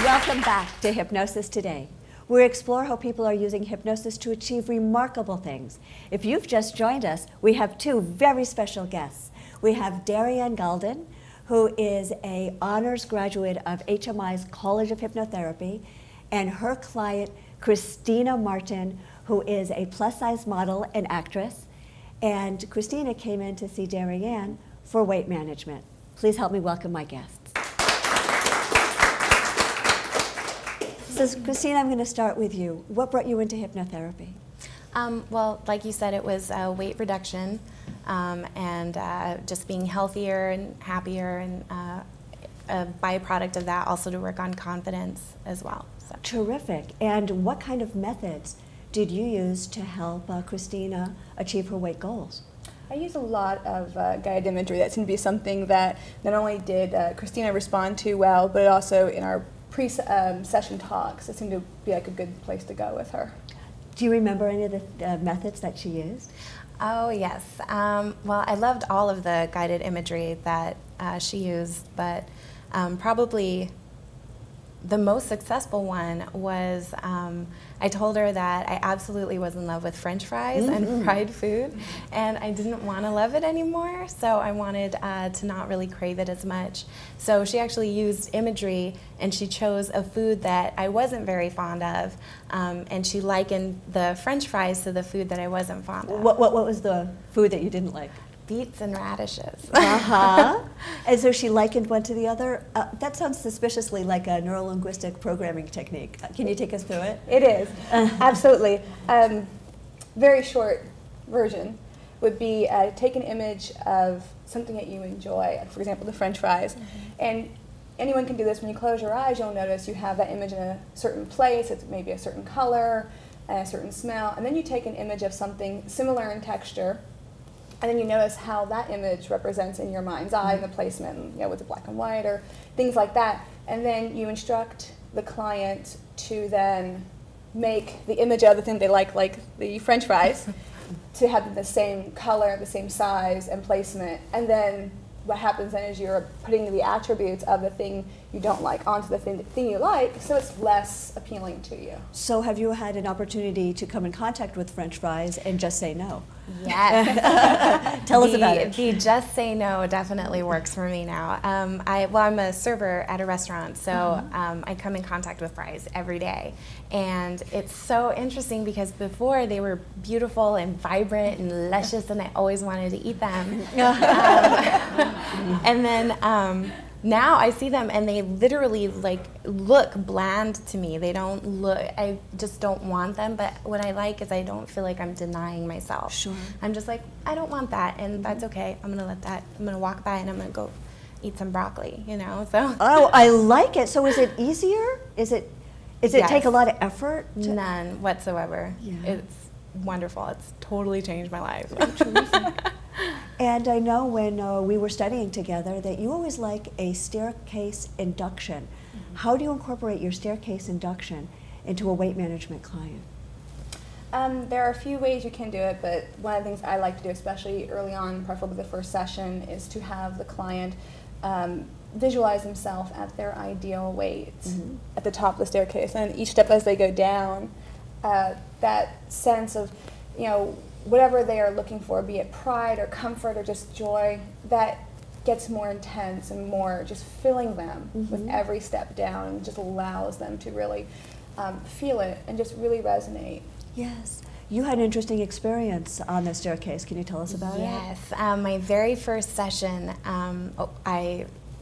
Welcome back to Hypnosis Today. We explore how people are using hypnosis to achieve remarkable things. If you've just joined us, we have two very special guests. We have Darianne Galden, who is an honors graduate of HMI's College of Hypnotherapy, and her client, Christina Martin, who is a plus-size model and actress. And Christina came in to see Darianne for weight management. Please help me welcome my guests. So Christina, I'm going to start with you. What brought you into hypnotherapy? Well, like you said, it was weight reduction and just being healthier and happier, and a byproduct of that also to work on confidence as well. So. Terrific. And what kind of methods did you use to help Christina achieve her weight goals? I use a lot of guided imagery. That seemed to be something that not only did Christina respond to well, but also in our pre-session talks, it seemed to be like a good place to go with her. Do you remember any of the methods that she used? Oh, yes. Well, I loved all of the guided imagery that she used, but probably the most successful one was I told her that I absolutely was in love with French fries and fried food, and I didn't want to love it anymore, so I wanted to not really crave it as much. So she actually used imagery, and she chose a food that I wasn't very fond of, and she likened the French fries to the food that I wasn't fond of. What was the food that you didn't like? Beets and radishes. And so she likened one to the other. That sounds suspiciously like a neurolinguistic programming technique. Can you take us through it? It is, absolutely. Very short version would be take an image of something that you enjoy, for example, the French fries. And anyone can do this. When you close your eyes, you'll notice you have that image in a certain place. It's maybe a certain color and a certain smell. And then you take an image of something similar in texture, and then you notice how that image represents in your mind's eye and the placement, with the black and white or things like that. And then you instruct the client to then make the image of the thing they like the French fries, to have the same color, the same size and placement. And then what happens then is you're putting the attributes of the thing you don't like onto the thing you like, so it's less appealing to you. So have you had an opportunity to come in contact with French fries and just say no? Yes. Tell us about it. The just say no definitely works for me now. I'm a server at a restaurant, so I come in contact with fries every day. And it's so interesting because before they were beautiful and vibrant and luscious, and I always wanted to eat them. And then now I see them and they literally look bland to me. They don't look, I just don't want them, but what I like is I don't feel like I'm denying myself. Sure. I'm just like, I don't want that, and that's okay. I'm gonna walk by and I'm gonna go eat some broccoli, so. Oh, I like it. So is it easier? Is it Yes. take a lot of effort? None whatsoever. Yeah. It's wonderful. It's totally changed my life. And I know when we were studying together that you always like a staircase induction. How do you incorporate your staircase induction into a weight management client? There are a few ways you can do it, but one of the things I like to do, especially early on, preferably the first session, is to have the client visualize themselves at their ideal weight at the top of the staircase. And each step as they go down, that sense of, whatever they are looking for, be it pride or comfort or just joy, that gets more intense and more just filling them with every step down, and just allows them to really feel it and just really resonate. Yes. You had an interesting experience on the staircase. Can you tell us about it? Yes. My very first session,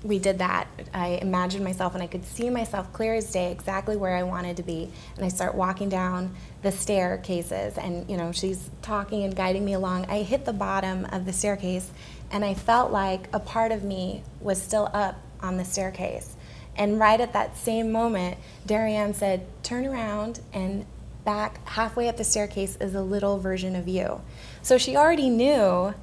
we did that. I imagined myself, and I could see myself clear as day exactly where I wanted to be. And I start walking down the staircases, and she's talking and guiding me along. I hit the bottom of the staircase, and I felt like a part of me was still up on the staircase. And right at that same moment, Darianne said, "Turn around, and back halfway up the staircase is a little version of you." So she already knew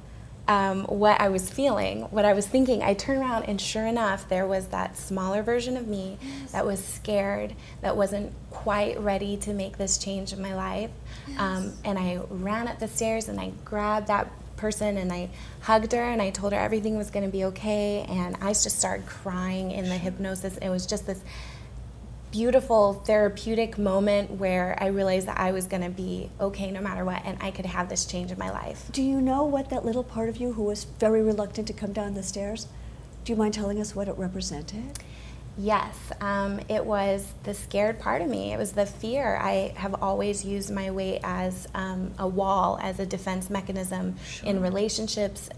what I was feeling, what I was thinking. I turned around, and sure enough, there was that smaller version of me that was scared, that wasn't quite ready to make this change in my life. And I ran up the stairs, and I grabbed that person, and I hugged her, and I told her everything was going to be okay. And I just started crying in the hypnosis. It was just this beautiful therapeutic moment where I realized that I was going to be okay no matter what, and I could have this change in my life. Do you know what that little part of you who was very reluctant to come down the stairs, do you mind telling us what it represented? Yes, it was the scared part of me. It was the fear. I have always used my weight as a wall, as a defense mechanism in relationships,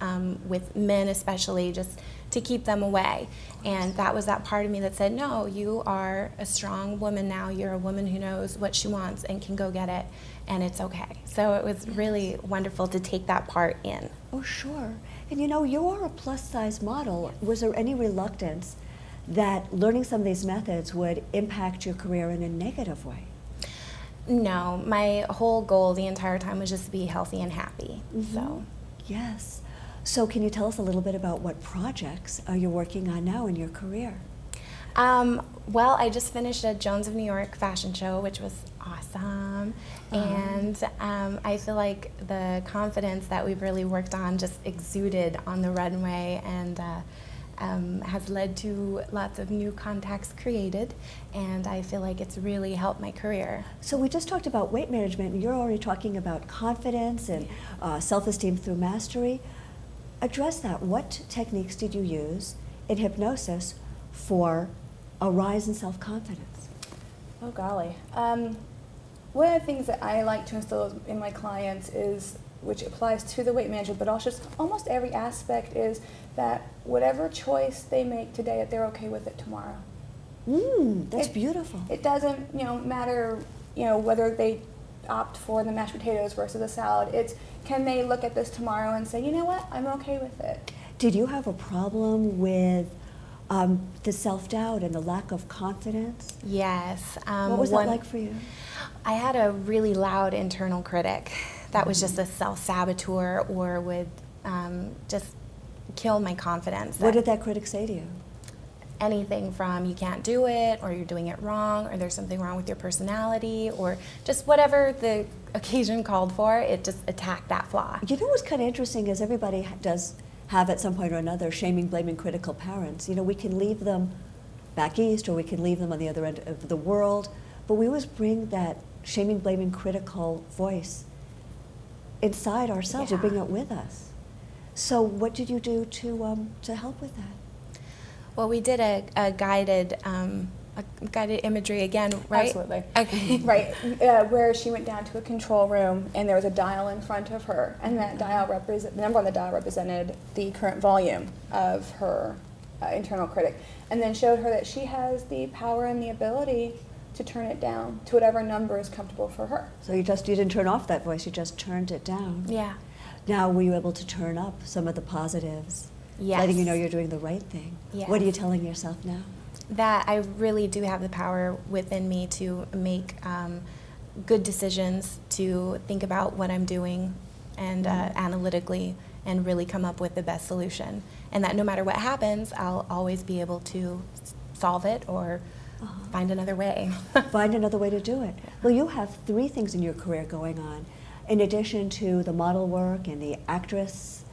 with men especially, just to keep them away. And that was that part of me that said, no, you are a strong woman now. You're a woman who knows what she wants and can go get it, and it's okay. So it was really wonderful to take that part in. Oh, sure. And you know, you are a plus-size model. Was there any reluctance that learning some of these methods would impact your career in a negative way? No, my whole goal the entire time was just to be healthy and happy. So. Yes. So can you tell us a little bit about what projects are you working on now in your career? Well, I just finished a Jones of New York fashion show, which was awesome. And I feel like the confidence that we've really worked on just exuded on the runway, and has led to lots of new contacts created, and I feel like it's really helped my career. So we just talked about weight management, and you're already talking about confidence and self-esteem through mastery. Address that. What techniques did you use in hypnosis for a rise in self-confidence? Oh golly. One of the things that I like to instill in my clients is, which applies to the weight management, but also just almost every aspect, is that whatever choice they make today, that they're okay with it tomorrow. That's beautiful. It doesn't, matter, whether they opt for the mashed potatoes versus the salad. It's, can they look at this tomorrow and say, you know what, I'm okay with it. Did you have a problem with the self-doubt and the lack of confidence? Yes. What was that like for you? I had a really loud internal critic that was just a self-saboteur, or would just kill my confidence. What did that critic say to you? Anything from you can't do it, or you're doing it wrong, or there's something wrong with your personality, or just whatever the occasion called for, it just attacked that flaw. You know what's kind of interesting is everybody does have at some point or another shaming, blaming, critical parents. We can leave them back east, or we can leave them on the other end of the world, but we always bring that shaming, blaming, critical voice inside ourselves. We bring it with us. So what did you do to help with that? Well, we did a guided imagery again, right? Absolutely. Okay. Right, where she went down to a control room, and there was a dial in front of her, and that dial the number on the dial represented the current volume of her internal critic, and then showed her that she has the power and the ability to turn it down to whatever number is comfortable for her. So you didn't turn off that voice, you just turned it down. Yeah. Now, were you able to turn up some of the positives? Yes. Letting you know you're doing the right thing. Yes. What are you telling yourself now? That I really do have the power within me to make good decisions, to think about what I'm doing, and analytically, and really come up with the best solution. And that no matter what happens, I'll always be able to solve it or find another way. Find another way to do it. Well, you have 3 things in your career going on. In addition to the model work and the actress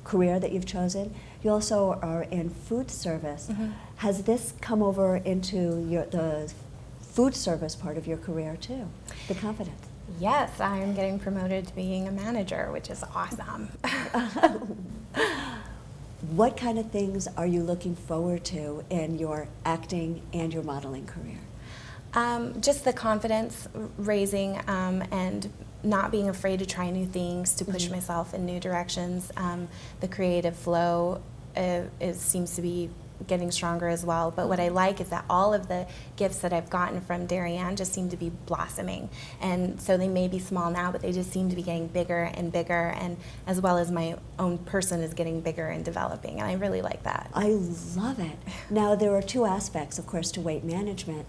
career that you've chosen, you also are in food service. Has this come over into the food service part of your career too, the confidence? Yes, I'm getting promoted to being a manager, which is awesome. What kind of things are you looking forward to in your acting and your modeling career? Just the confidence raising, and not being afraid to try new things, to push myself in new directions. The creative flow seems to be getting stronger as well. But what I like is that all of the gifts that I've gotten from Darien just seem to be blossoming. And so they may be small now, but they just seem to be getting bigger and bigger, and as well as my own person is getting bigger and developing. And I really like that. I love it. Now, there are 2 aspects, of course, to weight management.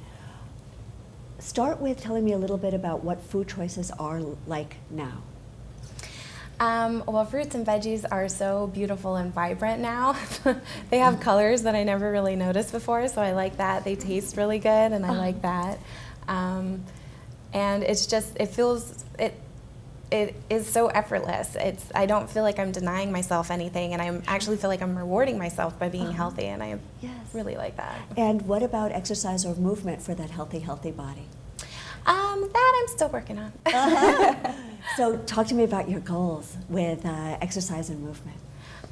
Start with telling me a little bit about what food choices are like now. Well, fruits and veggies are so beautiful and vibrant now. They have colors that I never really noticed before, so I like that. They taste really good, and I like that. And it's just, it is so effortless. I don't feel like I'm denying myself anything, and I actually feel like I'm rewarding myself by being healthy, and I Yes. really like that. And what about exercise or movement for that healthy body? That I'm still working on. So talk to me about your goals with exercise and movement.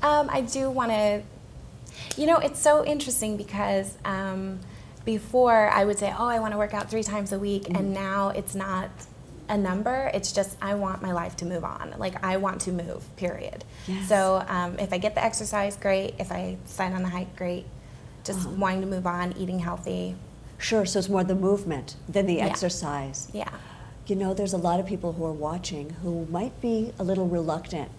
I do want to, it's so interesting because before I would say, oh, I want to work out 3 times a week, and now it's not a number, it's just I want my life to move on. Like, I want to move, period. Yes. So if I get the exercise, great. If I decide on a hike, great. Just wanting to move on, eating healthy. Sure, so it's more the movement than the Yeah. exercise. Yeah. You know, there's a lot of people who are watching who might be a little reluctant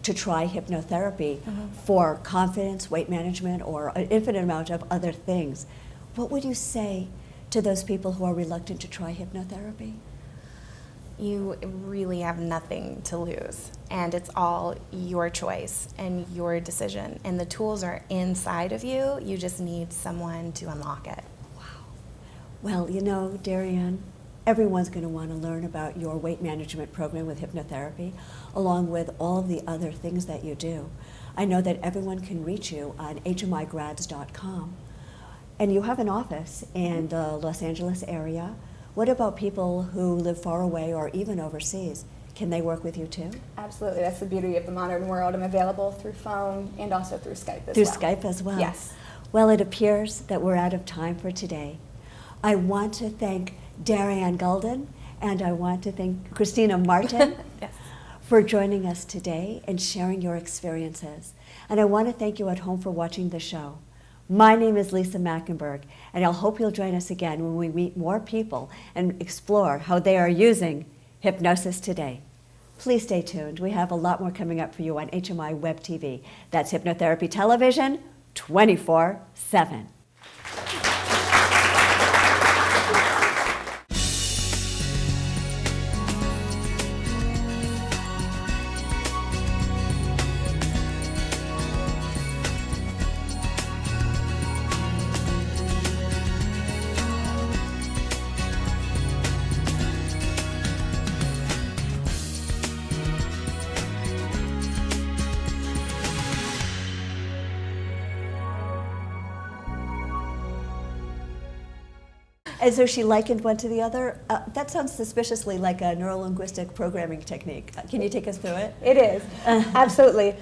to try hypnotherapy for confidence, weight management, or an infinite amount of other things. What would you say to those people who are reluctant to try hypnotherapy? You really have nothing to lose, and it's all your choice and your decision, and the tools are inside of you. You just need someone to unlock it. Well, you know, Darian, everyone's going to want to learn about your weight management program with hypnotherapy, along with all of the other things that you do. I know that everyone can reach you on hmigrads.com. And you have an office in the Los Angeles area. What about people who live far away or even overseas? Can they work with you too? Absolutely. That's the beauty of the modern world. I'm available through phone and also through Skype as Through well. Skype as well? Yes. Well, it appears that we're out of time for today. I want to thank Darian Gulden and I want to thank Christina Martin Yes. for joining us today and sharing your experiences. And I want to thank you at home for watching the show. My name is Lisa Mackenberg, and I hope you'll join us again when we meet more people and explore how they are using hypnosis today. Please stay tuned. We have a lot more coming up for you on HMI Web TV. That's Hypnotherapy Television 24/7. And so she likened one to the other. That sounds suspiciously like a neurolinguistic programming technique. Can you take us through it? It is, absolutely.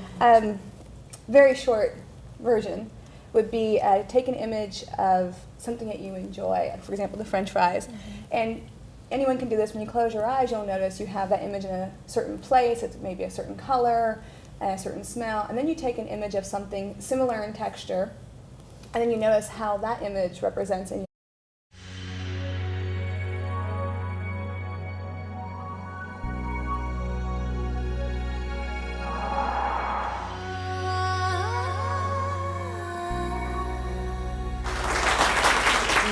Very short version would be take an image of something that you enjoy, for example, the French fries. And anyone can do this. When you close your eyes, you'll notice you have that image in a certain place. It's maybe a certain color, and a certain smell. And then you take an image of something similar in texture, and then you notice how that image represents in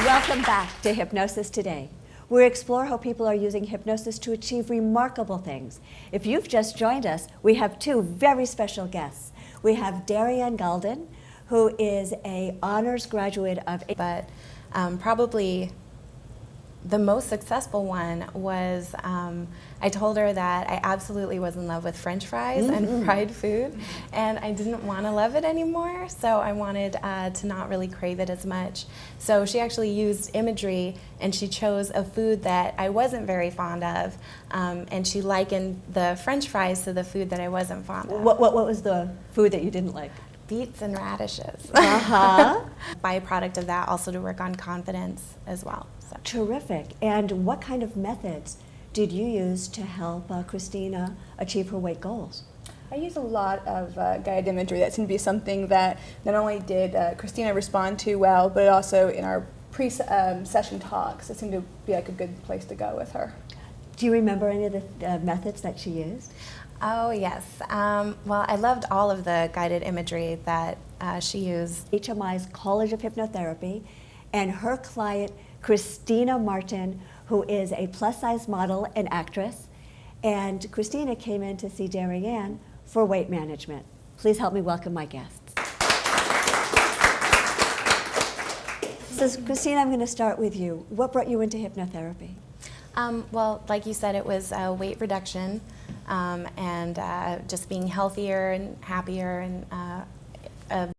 Welcome back to Hypnosis Today. We explore how people are using hypnosis to achieve remarkable things. If you've just joined us, we have 2 very special guests. We have Darian Gulden, who is an honors graduate of... But probably the most successful one was I told her that I absolutely was in love with French fries and fried food, and I didn't want to love it anymore, so I wanted to not really crave it as much. So she actually used imagery, and she chose a food that I wasn't very fond of, and she likened the French fries to the food that I wasn't fond of. What was the food that you didn't like? Beets and radishes. Uh-huh. Byproduct of that, also to work on confidence as well. So. Terrific. And what kind of methods did you use to help Christina achieve her weight goals? I use a lot of guided imagery. That seemed to be something that not only did Christina respond to well, but also in our pre-session talks, it seemed to be like a good place to go with her. Do you remember any of the methods that she used? Oh, yes. Well, I loved all of the guided imagery that she used. HMI's College of Hypnotherapy and her client, Christina Martin, who is a plus-size model and actress. And Christina came in to see Darian for weight management. Please help me welcome my guests. So, Christina, I'm going to start with you. What brought you into hypnotherapy? Well, like you said, it was weight reduction. and just being healthier and happier and